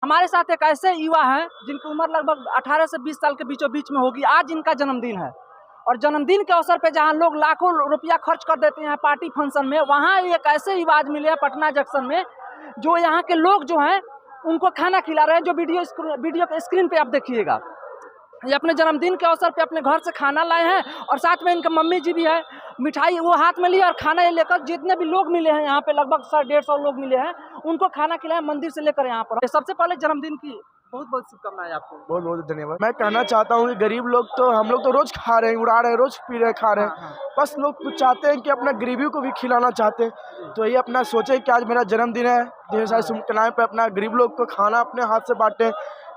हमारे साथ एक ऐसे युवा हैं जिनकी उम्र लगभग 18 से 20 साल के बीचों बीच में होगी। आज इनका जन्मदिन है और जन्मदिन के अवसर पे जहां लोग लाखों रुपया खर्च कर देते हैं पार्टी फंक्शन में, वहां एक ऐसे युवा आज मिले हैं पटना जंक्शन में जो यहाँ के लोग जो हैं उनको खाना खिला रहे हैं। जो वीडियो के स्क्रीन पे आप देखिएगा, ये अपने जन्मदिन के अवसर पे अपने घर से खाना लाए हैं और साथ में इनके मम्मी जी भी है। मिठाई वो हाथ में लिए और खाना ये लेकर जितने भी लोग मिले हैं यहाँ पे लगभग 150 लोग मिले हैं, उनको खाना खिलाया मंदिर से लेकर यहाँ पर। सबसे पहले जन्मदिन की बहुत बहुत शुभकामनाएं आपको। बहुत बहुत धन्यवाद। मैं कहना चाहता हूँ कि गरीब लोग तो हम लोग तो रोज खा रहे हैं, उड़ा रहे हैं, रोज पी रहे खा रहे हैं। बस लोग कुछ चाहते हैं कि अपना गरीबी को भी खिलाना चाहते हैं, तो ये अपना सोचे कि आज मेरा जन्मदिन है, ढेर सारी शुभकामनाएं पे अपना गरीब लोग को खाना अपने हाथ से बांटे।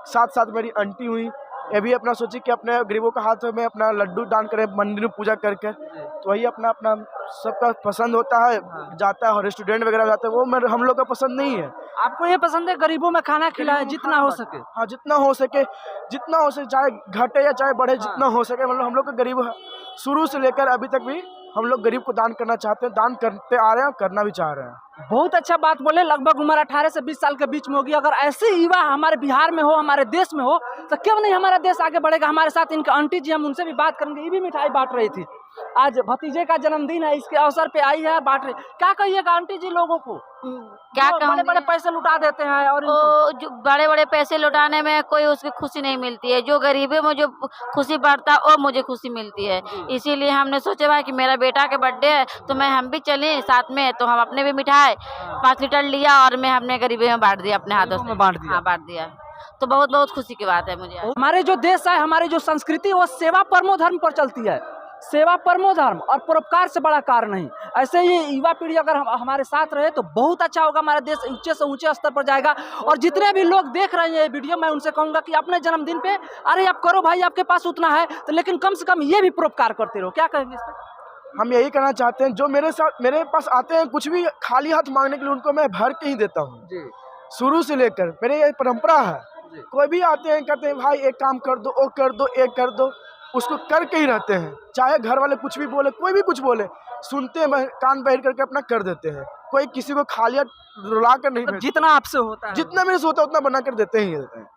साथ साथ मेरी आंटी हुई, ये भी अपना सोची कि अपने गरीबों का हाथ में अपना लड्डू दान करें मंदिर में पूजा करके। तो वही अपना अपना सबका पसंद होता है, जाता है और रेस्टोरेंट वगैरह जाता है, वो हम लोग का पसंद नहीं है। आपको ये पसंद है गरीबों में खाना खिलाएं जितना हो सके? हाँ, जितना हो सके, चाहे घटे या चाहे बढ़े, जितना हो सके। मतलब हम लोग का गरीब शुरू से लेकर अभी तक भी हम लोग गरीब को दान करना चाहते हैं, दान करते आ रहे हैं, करना भी चाह रहे हैं। बहुत अच्छा बात बोले। लगभग उम्र 18 से 20 साल के बीच में होगी। अगर ऐसे युवा हमारे बिहार में हो, हमारे देश में हो, तो क्यों नहीं हमारा देश आगे बढ़ेगा। हमारे साथ इनके आंटी जी, हम उनसे भी बात करेंगे। ये भी मिठाई बांट रही थी, आज भतीजे का जन्मदिन है, इसके अवसर पे आई है, बांट रही। क्या कहिएगा आंटी जी लोगों को? क्या बड़े बड़े पैसे लुटा देते हैं और जो बड़े बड़े पैसे लुटाने में कोई उसकी खुशी नहीं मिलती है। जो गरीबी में जो खुशी बढ़ता है वो मुझे खुशी मिलती है। इसीलिए हमने सोचा भाई कि मेरा बेटा के बर्थडे है तो हम भी चले साथ में। तो हम अपने भी मिठाई 5 लीटर लिया और हमने गरीबी में बांट दिया, अपने हाथों से बांट दिया। तो बहुत बहुत खुशी की बात है मुझे। हमारे जो देश है, हमारी जो संस्कृति, वो सेवा परमो धर्म पर चलती है। सेवा परमो धर्म और परोपकार से बड़ा कार्य नहीं। ऐसे ही युवा पीढ़ी अगर हमारे साथ रहे तो बहुत अच्छा होगा। हमारा देश ऊंचे से ऊंचे स्तर पर जाएगा। और जितने भी लोग देख रहे हैं ये वीडियो, मैं उनसे कहूंगा कि अपने जन्मदिन पे अरे आप करो भाई, आपके पास उतना है तो, लेकिन कम से कम ये भी परोपकार करते रहो। क्या कहेंगे इस पर? हम यही कहना चाहते हैं, जो मेरे पास आते हैं कुछ भी खाली हाथ मांगने के लिए, उनको मैं भर के ही देता हूँ। शुरू से लेकर मेरे ये परंपरा है। कोई भी आते हैं कहते हैं भाई एक काम कर दो, वो कर दो, एक कर दो, उसको करके ही रहते हैं। चाहे घर वाले कुछ भी बोले, कोई भी कुछ बोले, सुनते हैं, कान बहिर करके अपना कर देते हैं। कोई किसी को खाली रुला कर नहीं, जितना आपसे होता है, जितना मेरे से होता है उतना बना कर देते ही देते हैं।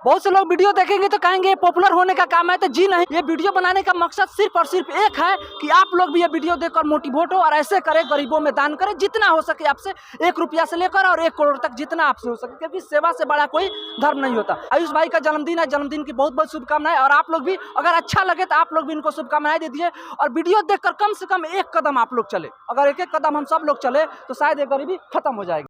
बहुत से लोग वीडियो देखेंगे तो कहेंगे पॉपुलर होने का काम है, तो जी नहीं। ये वीडियो बनाने का मकसद सिर्फ और सिर्फ एक है कि आप लोग भी ये वीडियो देखकर मोटिवेट हो और ऐसे करें, गरीबों में दान करें जितना हो सके आपसे। 1 रुपया से लेकर और 1 करोड़ तक जितना आपसे हो सके, क्योंकि सेवा से बड़ा कोई धर्म नहीं होता। आयुष भाई का जन्मदिन है, जन्मदिन की बहुत बहुत शुभकामनाएं। और आप लोग भी अगर अच्छा लगे तो आप लोग भी इनको शुभकामनाएं दे दीजिए। और वीडियो देखकर कम से कम 1 कदम आप लोग चले। अगर 1 1 कदम हम सब लोग चले तो शायद ये गरीबी खत्म हो जाएगी।